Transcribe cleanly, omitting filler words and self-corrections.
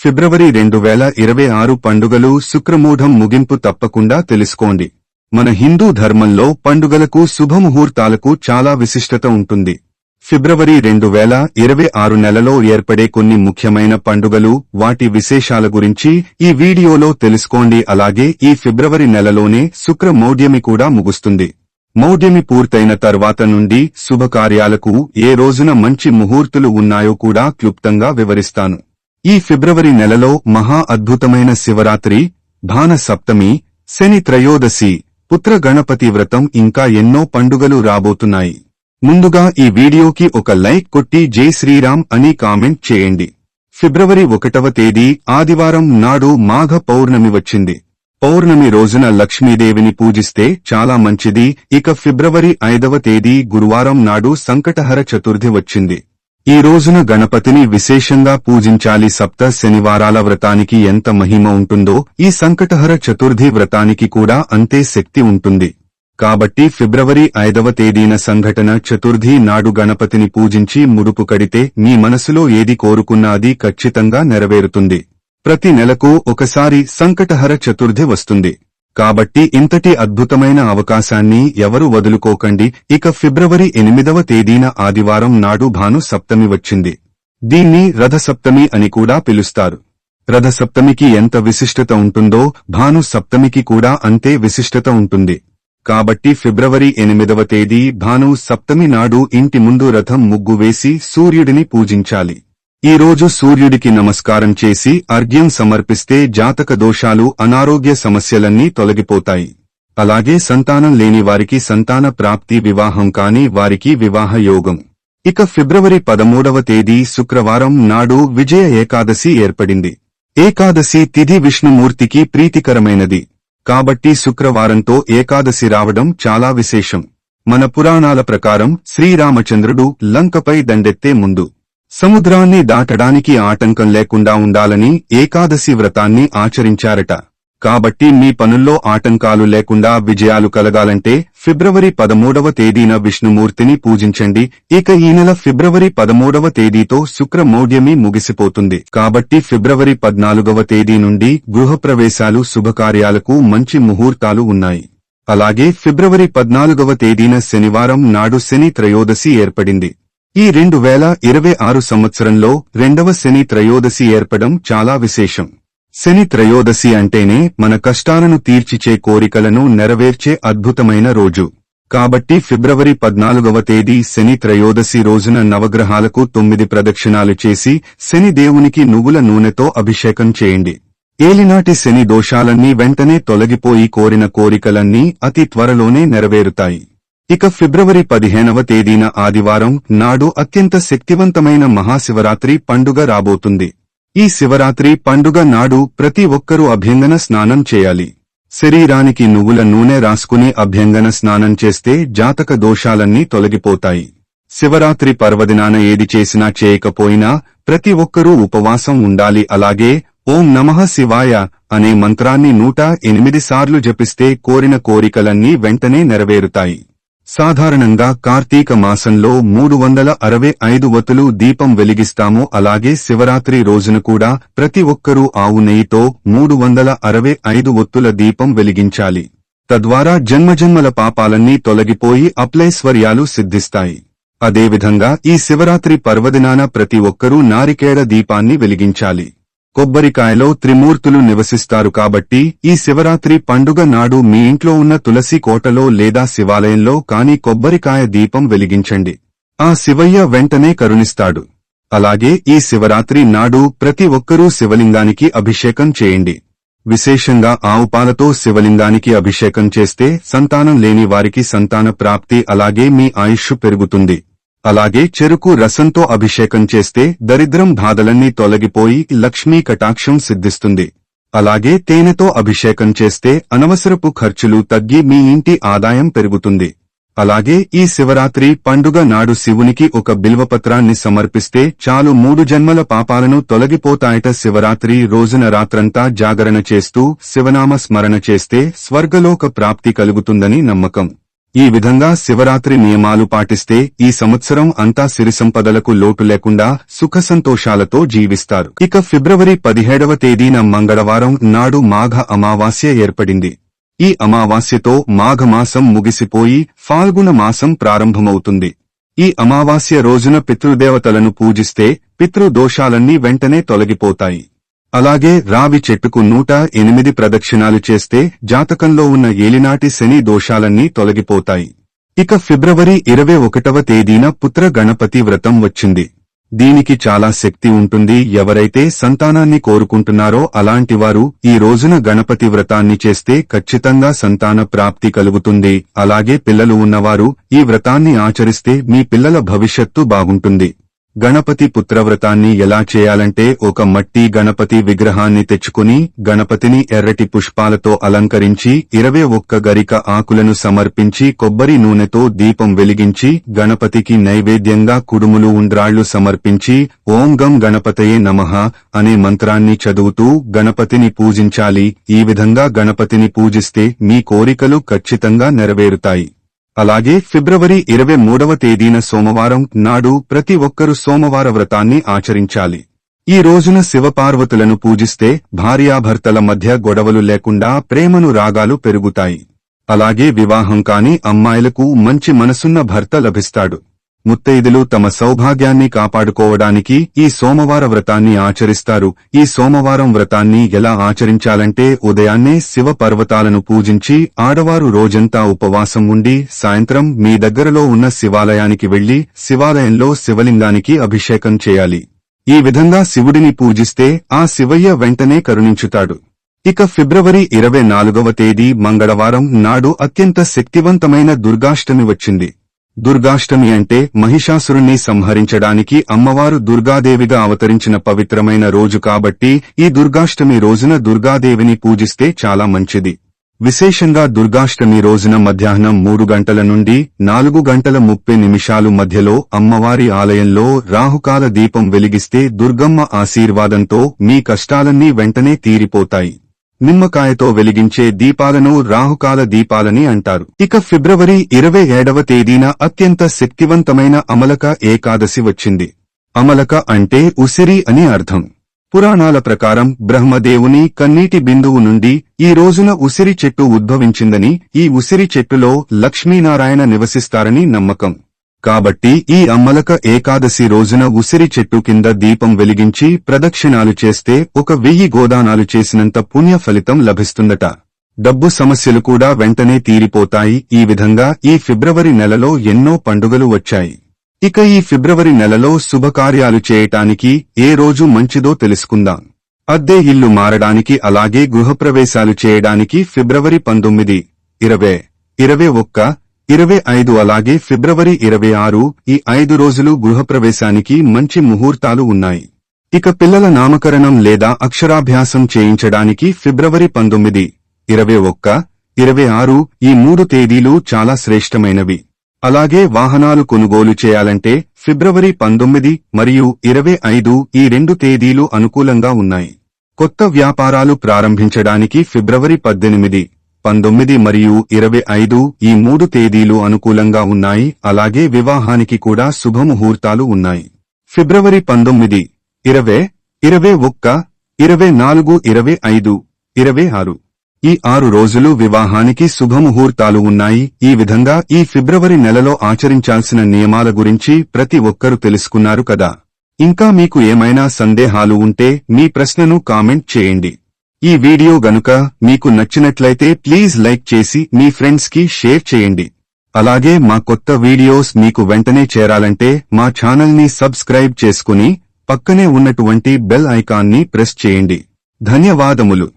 ఫిబ్రవరి 2026 పండుగలు శుక్రమూఢం ముగింపు తప్పకుండా తెలుసుకోండి. మన హిందూ ధర్మంలో పండుగలకు శుభముహూర్తాలకు చాలా విశిష్టత ఉంటుంది. ఫిబ్రవరి 2026 నెలలో ఏర్పడే కొన్ని ముఖ్యమైన పండుగలు, వాటి విశేషాల గురించి ఈ వీడియోలో తెలుసుకోండి. అలాగే ఈ ఫిబ్రవరి నెలలోనే శుక్ర మౌఢ్యమి కూడా ముగుస్తుంది. మౌఢ్యమి పూర్తయిన తర్వాత నుండి శుభకార్యాలకు ఏ రోజున మంచి ముహూర్తులు ఉన్నాయో కూడా క్లుప్తంగా వివరిస్తాను. ఈ ఫిబ్రవరి నెలలో మహా అద్భుతమైన శివరాత్రి, భాన సప్తమి, శని త్రయోదశి, పుత్ర గణపతి వ్రతం ఇంకా ఎన్నో పండుగలు రాబోతున్నాయి. ముందుగా ఈ వీడియోకి ఒక లైక్ కొట్టి జై శ్రీరామ్ అని కామెంట్ చేయండి. ఫిబ్రవరి 1వ తేదీ ఆదివారం నాడు మాఘ పౌర్ణమి వచ్చింది. పౌర్ణమి రోజున లక్ష్మీదేవిని పూజిస్తే చాలా మంచిది. ఇక ఫిబ్రవరి 5వ తేదీ గురువారం నాడు సంకటహర చతుర్థి వచ్చింది. ఈ రోజున గణపతిని విశేషంగా పూజించాలి. సప్త శనివారాల వ్రతానికి ఎంత మహిమ ఉంటుందో ఈ సంకటహర చతుర్థి వ్రతానికి కూడా అంతే శక్తి ఉంటుంది. కాబట్టి ఫిబ్రవరి 5వ తేదీన సంఘటన చతుర్థి నాడు గణపతిని పూజించి ముడుపు కడితే మీ మనసులో ఏది కోరుకున్నా అది ఖచ్చితంగా నెరవేరుతుంది. ప్రతి నెలకు ఒకసారి సంకటహర చతుర్థి వస్తుంది. కాబట్టి ఇంతటి అద్భుతమైన అవకాశాన్ని ఎవరు వదులుకోకండి. ఇక ఫిబ్రవరి 8వ తేదీన ఆదివారం నాడు భాను సప్తమి వచ్చింది. దీన్ని రథసప్తమి అని కూడా పిలుస్తారు. రథసప్తమికి ఎంత విశిష్టత ఉంటుందో భాను సప్తమికి కూడా అంతే విశిష్టత ఉంటుంది. కాబట్టి ఫిబ్రవరి 8వ తేదీ భాను సప్తమి నాడు ఇంటి ముందు రథం ముగ్గు వేసి సూర్యుడిని పూజించాలి. ఈ రోజు సూర్యుడికి నమస్కారం చేసి అర్ఘ్యం సమర్పిస్తే జాతక దోషాలు, అనారోగ్య సమస్యలన్నీ తొలగిపోతాయి. అలాగే సంతానం లేని వారికి సంతాన ప్రాప్తి, వివాహం కాని వారికి వివాహ యోగం. ఇక ఫిబ్రవరి 13వ తేదీ శుక్రవారం నాడు విజయ ఏకాదశి ఏర్పడింది. ఏకాదశి తిథి విష్ణుమూర్తికి ప్రీతికరమైనది. కాబట్టి శుక్రవారంతో ఏకాదశి రావడం చాలా విశేషం. మన పురాణాల ప్రకారం శ్రీరామచంద్రుడు లంకపై దండెత్తే ముందు సముద్రాన్ని దాటడానికి ఆటంకం లేకుండా ఉండాలని ఏకాదశి వ్రతాన్ని ఆచరించారట. కాబట్టి మీ పనుల్లో ఆటంకాలు లేకుండా విజయాలు కలగాలంటే ఫిబ్రవరి 13వ తేదీన విష్ణుమూర్తిని పూజించండి. ఇక ఈ నెల ఫిబ్రవరి 13వ తేదీతో శుక్ర మౌఢ్యమి ముగిసిపోతుంది. కాబట్టి ఫిబ్రవరి 14వ తేదీ నుండి గృహప్రవేశాలు, శుభకార్యాలకు మంచి ముహూర్తాలు ఉన్నాయి. అలాగే ఫిబ్రవరి 14వ తేదీన శనివారం నాడు శని త్రయోదశి ఏర్పడింది. ఈ 2026 సంవత్సరంలో 2వ శని త్రయోదశి ఏర్పడం చాలా విశేషం. శని త్రయోదశి అంటేనే మన కష్టాలను తీర్చిచే, కోరికలను నెరవేర్చే అద్భుతమైన రోజు. కాబట్టి ఫిబ్రవరి 14వ తేదీ శని త్రయోదశి రోజున నవగ్రహాలకు 9 ప్రదక్షిణాలు చేసి శని దేవునికి నువ్వుల నూనెతో అభిషేకం చేయండి. ఏలినాటి శని దోషాలన్నీ వెంటనే తొలగిపోయి కోరిన కోరికలన్నీ అతి త్వరలోనే నెరవేరుతాయి. ఇక ఫిబ్రవరి 15వ తేదీన ఆదివారం నాడు అత్యంత శక్తివంతమైన మహాశివరాత్రి పండుగ రాబోతుంది. ఈ శివరాత్రి పండుగ నాడు ప్రతి ఒక్కరూ అభ్యంగన స్నానం చేయాలి. శరీరానికి నువ్వుల నూనె రాసుకుని అభ్యంగన స్నానం చేస్తే జాతక దోషాలన్నీ తొలగిపోతాయి. శివరాత్రి పర్వదినాన ఏది చేసినా చేయకపోయినా ప్రతి ఒక్కరూ ఉపవాసం ఉండాలి. అలాగే ఓం నమః శివాయ అనే మంత్రాన్ని 108 సార్లు జపిస్తే కోరిన కోరికలన్నీ వెంటనే నెరవేరుతాయి. సాధారణంగా కార్తీక మాసంలో 365 వత్తులు దీపం వెలిగిస్తాము. అలాగే శివరాత్రి రోజున కూడా ప్రతి ఒక్కరూ ఆవు నెయ్యితో 365 ఒత్తుల దీపం వెలిగించాలి. తద్వారా జన్మజన్మల పాపాలన్నీ తొలగిపోయి అప్లైశ్వర్యాలు సిద్ధిస్తాయి. అదేవిధంగా ఈ శివరాత్రి పర్వదినాన ప్రతి ఒక్కరూ నారికేళ దీపాన్ని వెలిగించాలి. కొబ్బరికాయలో త్రిమూర్తులు నివసిస్తారు. కాబట్టి ఈ శివరాత్రి పండుగ నాడు మీ ఇంట్లో ఉన్న తులసి కోటలో లేదా శివాలయంలో కాని కొబ్బరికాయ దీపం వెలిగించండి. ఆ శివయ్య వెంటనే కరుణిస్తాడు. అలాగే ఈ శివరాత్రి నాడు ప్రతి ఒక్కరూ శివలింగానికి అభిషేకం చేయండి. విశేషంగా ఆవుపాలతో శివలింగానికి అభిషేకం చేస్తే సంతానం లేని వారికి సంతాన ప్రాప్తి, అలాగే మీ ఆయుష్ పెరుగుతుంది. అలాగే చెరుకు రసంతో అభిషేకం చేస్తే దరిద్రం, బాధలన్నీ తొలగిపోయి లక్ష్మీ కటాక్షం సిద్ధిస్తుంది. అలాగే తేనెతో అభిషేకం చేస్తే అనవసరపు ఖర్చులు తగ్గి మీ ఇంటి ఆదాయం పెరుగుతుంది. అలాగే ఈ శివరాత్రి పండుగ నాడు శివునికి ఒక బిల్వపత్రాన్ని సమర్పిస్తే చాలు, 3 జన్మల పాపాలను తొలగిపోతాయట. శివరాత్రి రోజున రాత్రంతా జాగరణ చేస్తూ శివనామ స్మరణ చేస్తే స్వర్గలోక ప్రాప్తి కలుగుతుందని నమ్మకం. ఈ విధంగా శివరాత్రి నియమాలు పాటిస్తే ఈ సంవత్సరం అంతా సిరి సంపదలకు లోటు లేకుండా సుఖ సంతోషాలతో జీవిస్తారు. ఇక ఫిబ్రవరి 17వ తేదీన మంగళవారం నాడు మాఘ అమావాస్య ఏర్పడింది. ఈ అమావాస్యతో మాఘమాసం ముగిసిపోయి ఫాల్గుణ మాసం ప్రారంభమవుతుంది. ఈ అమావాస్య రోజున పితృదేవతలను పూజిస్తే పితృదోషాలన్నీ వెంటనే తొలగిపోతాయి. అలాగే రావి చెట్టుకు 108 ప్రదక్షిణాలు చేస్తే జాతకంలో ఉన్న ఏలినాటి శని దోషాలన్నీ తొలగిపోతాయి. ఇక ఫిబ్రవరి 21వ తేదీన పుత్ర గణపతి వ్రతం వచ్చింది. దీనికి చాలా శక్తి ఉంటుంది. ఎవరైతే సంతానాన్ని కోరుకుంటున్నారో అలాంటివారు ఈ రోజున గణపతి వ్రతాన్ని చేస్తే ఖచ్చితంగా సంతాన ప్రాప్తి కలుగుతుంది. అలాగే పిల్లలు ఉన్నవారు ఈ వ్రతాన్ని ఆచరిస్తే మీ పిల్లల భవిష్యత్తు బాగుంటుంది. గణపతి పుత్రవ్రతాన్ని ఎలా చేయాలంటే ఒక మట్టి గణపతి విగ్రహాన్ని తెచ్చుకుని గణపతిని ఎర్రటి పుష్పాలతో అలంకరించి 21 గరిక ఆకులను సమర్పించి కొబ్బరి నూనెతో దీపం వెలిగించి గణపతికి నైవేద్యంగా కుడుములు ఉండ్రాళ్లు సమర్పించి ఓం గం గణపతయే నమః అనే మంత్రాన్ని చదువుతూ గణపతిని పూజించాలి. ఈ విధంగా గణపతిని పూజిస్తే మీ కోరికలు ఖచ్చితంగా నెరవేరుతాయి. అలాగే ఫిబ్రవరి 23వ తేదీన సోమవారం నాడు ప్రతి ఒక్కరూ సోమవార వ్రతాన్ని ఆచరించాలి. ఈ రోజున శివపార్వతులను పూజిస్తే భార్యాభర్తల మధ్య గొడవలు లేకుండా ప్రేమనురాగాలు పెరుగుతాయి. అలాగే వివాహం కాని అమ్మాయిలకు మంచి మనసున్న భర్త లభిస్తాడు. ముత్తైదులు తమ సౌభాగ్యాన్ని కాపాడుకోవడానికి ఈ సోమవార వ్రతాన్ని ఆచరిస్తారు. ఈ సోమవారం వ్రతాన్ని ఎలా ఆచరించాలంటే ఉదయాన్నే శివ పర్వతాలను పూజించి ఆడవారు రోజంతా ఉపవాసం ఉండి సాయంత్రం మీ దగ్గరలో ఉన్న శివాలయానికి వెళ్లి శివాలయంలో శివలింగానికి అభిషేకం చేయాలి. ఈ విధంగా శివుడిని పూజిస్తే ఆ శివయ్య వెంటనే కరుణించుతాడు. ఇక ఫిబ్రవరి 24వ తేదీ మంగళవారం నాడు అత్యంత శక్తివంతమైన దుర్గాష్టమి వచ్చింది. దుర్గాష్టమి అంటే మహిషాసురుణ్ణి సంహరించడానికి అమ్మవారు దుర్గాదేవిగా అవతరించిన పవిత్రమైన రోజు కాబట్టి ఈ దుర్గాష్టమి రోజున దుర్గాదేవిని పూజిస్తే చాలా మంచిది. విశేషంగా దుర్గాష్టమి రోజున మధ్యాహ్నం 3 గంటల నుండి 4 గంటల 30 నిమిషాలు మధ్యలో అమ్మవారి ఆలయంలో రాహుకాల దీపం వెలిగిస్తే దుర్గమ్మ ఆశీర్వాదంతో మీ కష్టాలన్నీ వెంటనే తీరిపోతాయి. నిమ్మకాయతో వెలిగించే దీపాలను రాహుకాల దీపాలని అంటారు. ఇక ఫిబ్రవరి 27వ తేదీన అత్యంత శక్తివంతమైన అమలక ఏకాదశి వచ్చింది. అమలక అంటే ఉసిరి అని అర్థం. పురాణాల ప్రకారం బ్రహ్మదేవుని కన్నీటి బిందువు నుండి ఈ రోజున ఉసిరి చెట్టు ఉద్భవించిందని, ఈ ఉసిరి చెట్టులో లక్ష్మీనారాయణ నివసిస్తారని నమ్మకం. కాబట్టి ఈ అమ్మలక ఏకాదశి రోజున ఉసిరి చెట్టు కింద దీపం వెలిగించి ప్రదక్షిణాలు చేస్తే 1000 గోదానాలు చేసినంత పుణ్య ఫలితం లభిస్తుందట. డబ్బు సమస్యలు కూడా వెంటనే తీరిపోతాయి. ఈ విధంగా ఈ ఫిబ్రవరి నెలలో ఎన్నో పండుగలు వచ్చాయి. ఇక ఈ ఫిబ్రవరి నెలలో శుభకార్యాలు చేయటానికి ఏ రోజు మంచిదో తెలుసుకుందాం. అద్దె ఇల్లు మారడానికి అలాగే గృహప్రవేశాలు చేయడానికి ఫిబ్రవరి 19, 20, 21, 25 అలాగే ఫిబ్రవరి 26 ఈ 5 రోజులు గృహప్రవేశానికి మంచి ముహూర్తాలు ఉన్నాయి. ఇక పిల్లల నామకరణం లేదా అక్షరాభ్యాసం చేయించడానికి ఫిబ్రవరి 19, 21, 26 ఈ 3 తేదీలు చాలా శ్రేష్టమైనవి. అలాగే వాహనాలు కొనుగోలు చేయాలంటే ఫిబ్రవరి 19 మరియు 25 ఈ 2 తేదీలు అనుకూలంగా ఉన్నాయి. కొత్త వ్యాపారాలు ప్రారంభించడానికి ఫిబ్రవరి 18, 19 మరియు 25 ఈ 3 తేదీలు అనుకూలంగా ఉన్నాయి. అలాగే వివాహానికి కూడా శుభముహూర్తాలు ఉన్నాయి. ఫిబ్రవరి 19, 20, 21, 24, 25, 26 ఈ 6 రోజులు వివాహానికి శుభముహూర్తాలు ఉన్నాయి. ఈ విధంగా ఈ ఫిబ్రవరి నెలలో ఆచరించాల్సిన నియమాల గురించి ప్రతి ఒక్కరూ తెలుసుకున్నారు కదా. ఇంకా మీకు ఏమైనా సందేహాలు ఉంటే మీ ప్రశ్నను కామెంట్ చేయండి. ఈ వీడియో గనుక మీకు నచ్చినట్లయితే ప్లీజ్ లైక్ చేసి మీ ఫ్రెండ్స్ కి షేర్ చేయండి. అలాగే మా కొత్త వీడియోస్ మీకు వెంటనే చేరాలంటే మా ఛానల్ ని సబ్స్క్రైబ్ చేసుకుని పక్కనే ఉన్నటువంటి బెల్ ఐకాన్ ని ప్రెస్ చేయండి. ధన్యవాదములు.